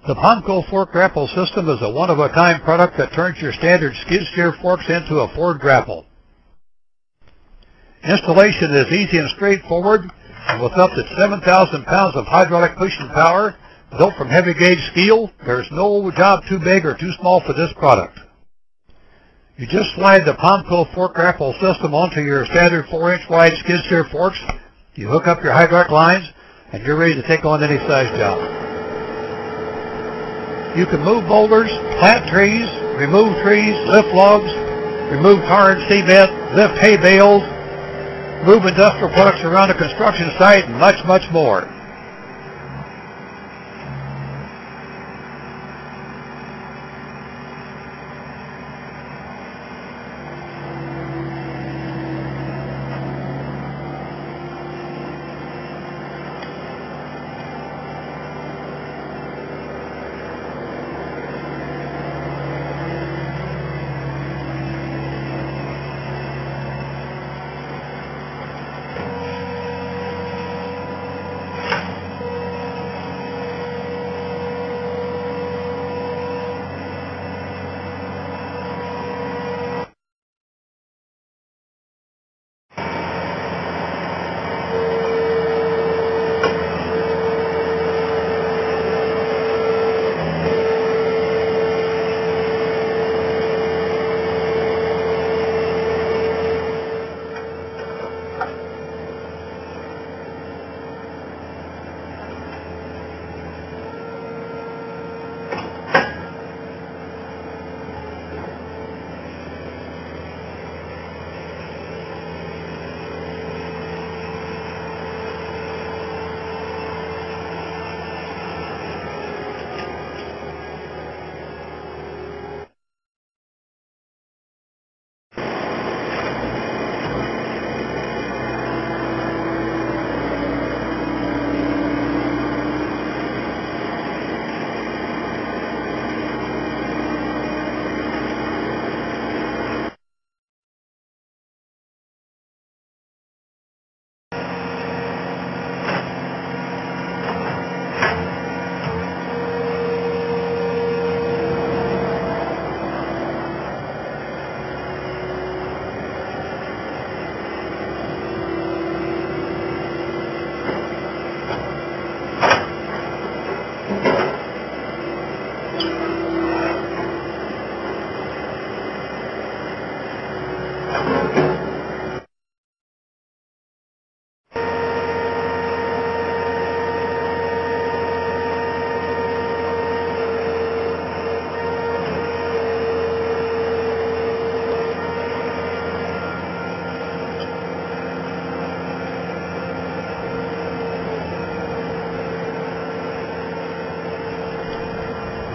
The Palmco fork grapple system is a one-of-a-kind product that turns your standard skid steer forks into a Ford grapple. Installation is easy and straightforward, and with up to 7,000 pounds of hydraulic pushing power, built from heavy-gauge steel, there's no job too big or too small for this product. You just slide the Palmco fork grapple system onto your standard 4-inch wide skid steer forks, you hook up your hydraulic lines, and you're ready to take on any size job. You can move boulders, plant trees, remove trees, lift logs, remove tar and cement, lift hay bales, move industrial products around a construction site, and much, much more.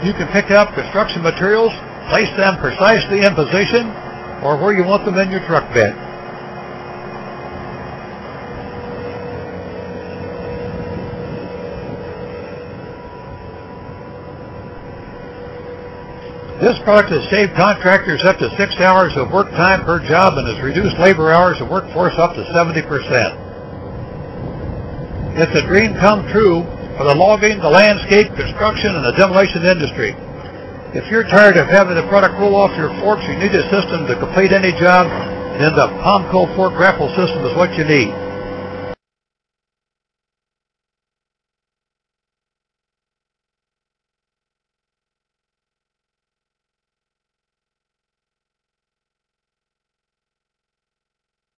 You can pick up construction materials, place them precisely in position, or where you want them in your truck bed. This product has saved contractors up to 6 hours of work time per job and has reduced labor hours of workforce up to 70%. It's a dream come true for the logging, the landscape, construction, and the demolition industry. If you're tired of having the product roll off your forks, you need a system to complete any job, then the Palmco fork grapple system is what you need.